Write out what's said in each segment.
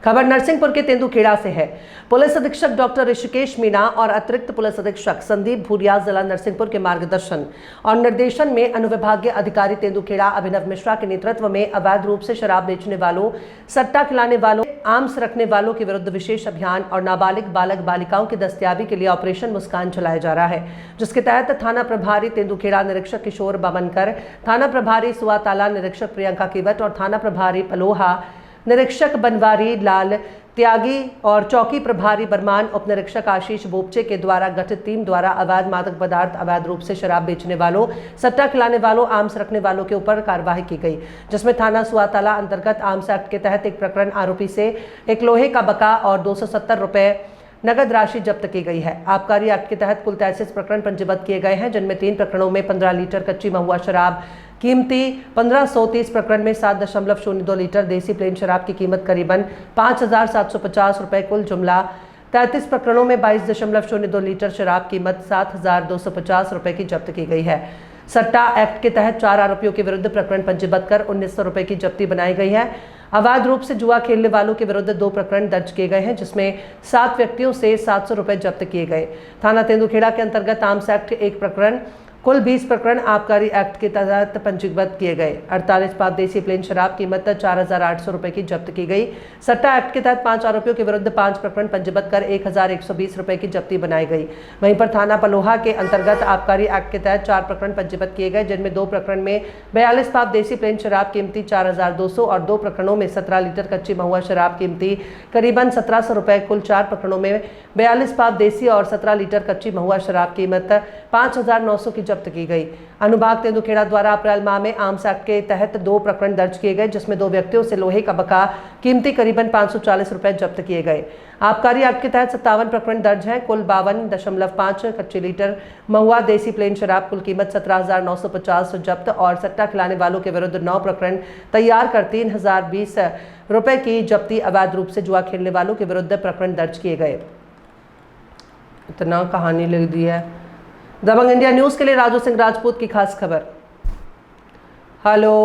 खबर नरसिंहपुर के तेंदुखेड़ा से है। पुलिस अधीक्षक डॉक्टर ऋषिकेश मीणा और अतिरिक्त पुलिस अधीक्षक संदीप भूरिया जिला नरसिंहपुर के मार्गदर्शन और निर्देशन में अनुविभागीय अधिकारी तेंदुखेड़ा अभिनव मिश्रा के नेतृत्व में अवैध रूप से शराब बेचने वालों, सट्टा खिलाने वालों, आर्म्स रखने वालों के विरुद्ध विशेष अभियान और नाबालिग बालक बालिकाओं की दस्तयाबी के लिए ऑपरेशन मुस्कान चलाया जा रहा है, जिसके तहत थाना प्रभारी तेंदुखेड़ा निरीक्षक किशोर बावनकर, थाना प्रभारी सुआताला निरीक्षक प्रियंका केवट और थाना प्रभारी पलोहा निरीक्षक बनवारी लाल त्यागी और चौकी प्रभारी बरमान उप निरीक्षक आशीष बोपचे के द्वारा गठित टीम द्वारा अवैध मादक पदार्थ अवैध रूप से शराब बेचने वालों, सट्टा खिलाने वालों, आर्म्स रखने वालों के ऊपर कार्रवाई की गई, जिसमें थाना सुआताला अंतर्गत आर्म्स एक्ट के तहत एक प्रकरण आरोपी से एक लोहे का बका और 270 रुपए नगद राशि जब्त की गई है। आबकारी एक्ट के तहत कुल 33 प्रकरण पंजीबद्ध किए गए हैं, जिनमें 3 प्रकरणों में 15 लीटर कच्ची महुआ शराब कीमती 1530 प्रकरण में 7.02 लीटर देसी प्लेन शराब की कीमत करीबन 5750 रुपए, कुल जुमला 33 प्रकरणों में 22.02 लीटर शराब कीमत 7250 रुपए की जब्त की गई है। सट्टा एक्ट के तहत 4 आरोपियों के विरुद्ध प्रकरण पंजीबद्ध कर 1900 रुपए की जब्ती बनाई गई है। अवैध रूप से जुआ खेलने वालों के विरुद्ध 2 प्रकरण दर्ज किए गए हैं, जिसमें 7 व्यक्तियों से 700 रुपए जब्त किए गए। थाना तेंदुखेड़ा के अंतर्गत आर्म्स एक्ट 1 प्रकरण, कुल 20 प्रकरण आबकारी एक्ट के तहत पंजीबद्ध किए गए। 48 पाव देसी प्लेन शराब कीमत 4800 रुपए की जब्त की गई। सट्टा एक्ट के तहत 5 आरोपियों के विरुद्ध 5 प्रकरण पंजीबद्ध कर 1120 रुपए की जब्ती बनाई गई। वहीं पर थाना पलोहा के अंतर्गत आबकारी एक्ट के तहत 4 प्रकरण पंजीबद्ध किए गए, जिनमें 2 प्रकरण में 42 पाव देसी प्लेन शराब कीमती 4200 और 2 प्रकरणों में 17 लीटर कच्ची महुआ शराब कीमती करीबन 1700 रुपए, कुल 4 प्रकरणों में 42 पाव देसी और 17 लीटर कच्ची महुआ शराब कीमत 5900 की जब्त की गई। अनुभाग तेंदुखेड़ा द्वारा अप्रैल माह में आर्म्स एक्ट के तहत 2 प्रकरण दर्ज किए गए, जिसमें 2 व्यक्तियों से लोहे का बका कीमती करीबन 540 रुपए जब्त किए गए। आबकारी एक्ट के तहत 57 प्रकरण दर्ज हैं, कुल 52.5 कच्चे लीटर महुआ देसी प्लेन शराब कुल कीमत 17,950 जब्त और सट्टा खिलाने वालों के विरुद्ध 9 प्रकरण तैयार कर 3020 रुपए की जब्ती। अवैध रूप से जुआ खेलने वालों के विरुद्ध प्रकरण दर्ज किए गए। इतना कहानी लिख दी है। दबंग इंडिया न्यूज के लिए राजू सिंह राजपूत की खास खबर। हेलो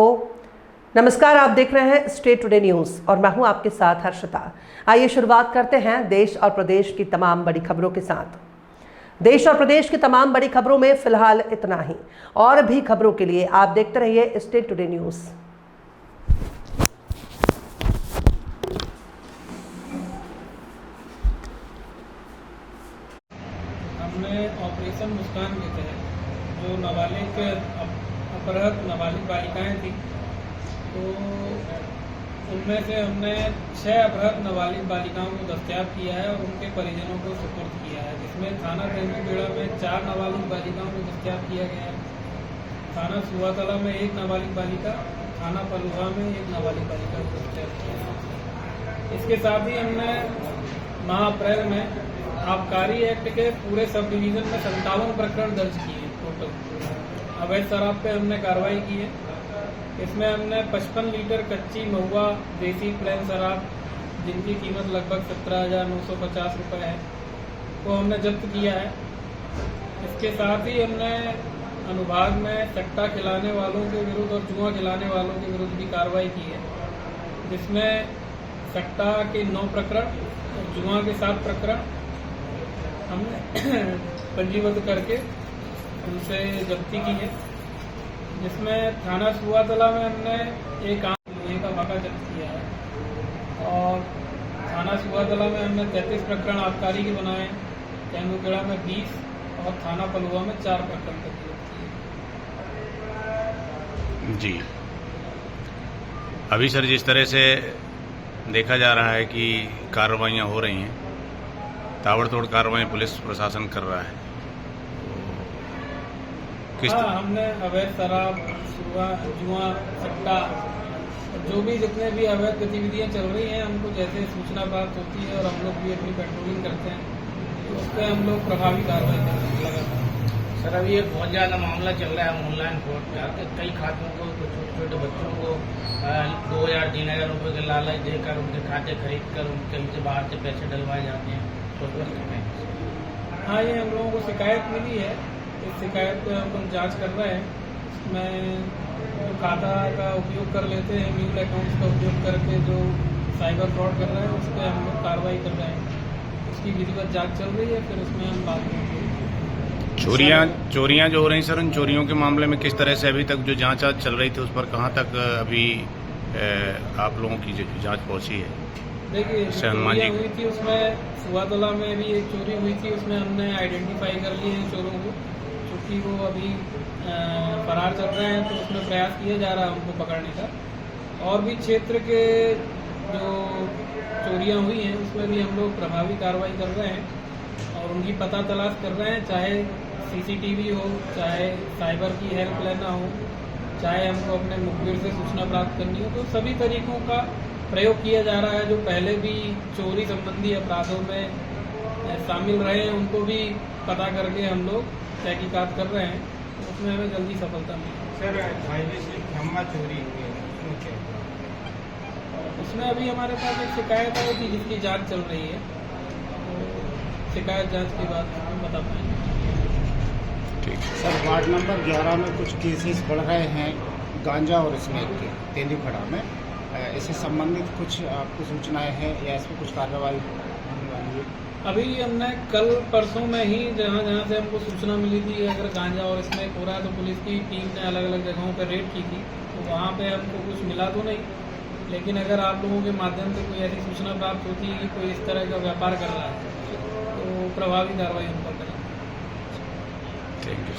नमस्कार, आप देख रहे हैं स्टेट टुडे न्यूज और मैं हूं आपके साथ हर्षिता। आइए शुरुआत करते हैं देश और प्रदेश की तमाम बड़ी खबरों के साथ। देश और प्रदेश की तमाम बड़ी खबरों में फिलहाल इतना ही। और भी खबरों के लिए आप देखते रहिए स्टेट टुडे न्यूज। ऑपरेशन मुस्कान के तहत जो नाबालिग अपहृत नाबालिग बालिकाएं थी, तो उनमें से हमने 6 अपहृत नाबालिग बालिकाओं को दस्तयाब किया है और उनके परिजनों को सुपुर्द किया है, जिसमें थाना तेंदुखेड़ा में 4 नाबालिग बालिकाओं को दस्तयाब किया गया है, थाना सुआताला में 1 नाबालिग बालिका, थाना पलोहा में 1 नाबालिग बालिका को दस्तयाब किया है। इसके साथ ही हमने माह अप्रैल में आबकारी एक्ट के पूरे सब डिवीजन में 57 प्रकरण दर्ज किए टोटल। अवैध शराब पे हमने कार्रवाई की है। इसमें हमने 55 लीटर कच्ची महुआ देसी प्लेन शराब, जिनकी कीमत लगभग 17,950 रुपए है, को हमने जब्त किया है। इसके साथ ही हमने अनुभाग में सट्टा खिलाने वालों के विरुद्ध और जुआ खिलाने वालों के विरुद्ध भी कार्रवाई की है, जिसमें सट्टा के 9 प्रकरण और जुआ के 7 प्रकरण हमने पंजीबद्ध करके उनसे जब्ती की है, जिसमें थाना सुआताला में हमने 1 लोहे का बका जब्त किया है और थाना सुआताला में हमने 33 प्रकरण आबकारी के बनाए, तेंदुखेड़ा में 20 और थाना पलोहा में 4 प्रकरण पंजीबद्ध किए। जी, अभी सर जिस तरह से देखा जा रहा है कि कार्रवाइयाँ हो रही हैं, ताबड़तोड़ कार्रवाई पुलिस प्रशासन कर रहा है, हमने अवैध शराब, जुआ, सट्टा, जो भी जितने भी अवैध गतिविधियां चल रही हैं, हमको जैसे सूचना प्राप्त होती है और हम लोग भी अपनी पेट्रोलिंग करते हैं, तो उस पर हम लोग प्रभावी कार्रवाई करने लगा। सर, अभी एक बहुत ज़्यादा मामला चल रहा है ऑनलाइन फ्रॉड का। कई खातों को, छोटे छोटे बच्चों को 2,000 3,000 रुपये के लालच देकर उनके खाते खरीद कर कहीं से बाहर से पैसे डलवाए जाते हैं। तो हाँ, ये हम लोगों को शिकायत मिली है। इस शिकायत पर हम लोग जाँच कर रहे हैं। इसमें जो खाता का उपयोग कर लेते हैं, म्यूल अकाउंट्स का उपयोग करके जो साइबर फ्रॉड कर रहे हैं उस पर हम लोग कार्रवाई कर रहे हैं। उसकी विधिवत जांच चल रही है, फिर उसमें हम बात करेंगे। चोरियां जो हो रही सर, उन चोरियों के मामले में किस तरह से अभी तक जो जांच आज चल रही थी उस पर कहां तक अभी आप लोगों की जो जांच पहुंची है? देखिए, जैसे हनुमान जी चोरियां हुई थी उसमें सुवातोला में भी एक चोरी हुई थी, उसमें हमने आइडेंटिफाई कर लिए हैं चोरों को, क्योंकि वो अभी फरार चल रहे हैं, तो उसमें प्रयास किया जा रहा है उनको पकड़ने का। और भी क्षेत्र के जो चोरियां हुई हैं उसमें भी हम लोग प्रभावी कार्रवाई कर रहे हैं और उनकी पता तलाश कर रहे हैं, चाहे सीसीटीवी हो, चाहे साइबर की हेल्पलाइन हो, चाहे हमको अपने मुखबिर से सूचना प्राप्त करनी हो, तो सभी तरीकों का प्रयोग किया जा रहा है। जो पहले भी चोरी संबंधी अपराधों में शामिल रहे हैं उनको भी पता करके हम लोग तहकीकात कर रहे हैं, तो उसमें हमें जल्दी सफलता मिली। सर, हाईवे से खम्मा चोरी हुई है, उसमें क्या? उसमें अभी हमारे पास एक शिकायत आई थी जिसकी जांच चल रही है, तो शिकायत जांच के बाद हम बता पाएंगे। ठीक। सर, वार्ड नंबर 11 में कुछ केसेस बढ़ रहे हैं गांजा और स्मैक के तेंदुखड़ा में, इससे संबंधित कुछ आपको सूचनाएं हैं या इस पर कुछ कार्रवाई होने वाली है? अभी हमने कल परसों में ही जहाँ से हमको सूचना मिली थी अगर गांजा और स्मैक हो रहा है, तो पुलिस की टीम ने अलग अलग जगहों पर रेड की थी, तो वहाँ पे हमको कुछ मिला तो नहीं, लेकिन अगर आप लोगों के माध्यम से कोई ऐसी सूचना प्राप्त होती है कि कोई इस तरह का व्यापार कर रहा है तो प्रभावी कार्रवाई हम पर करेंगे। Thank you.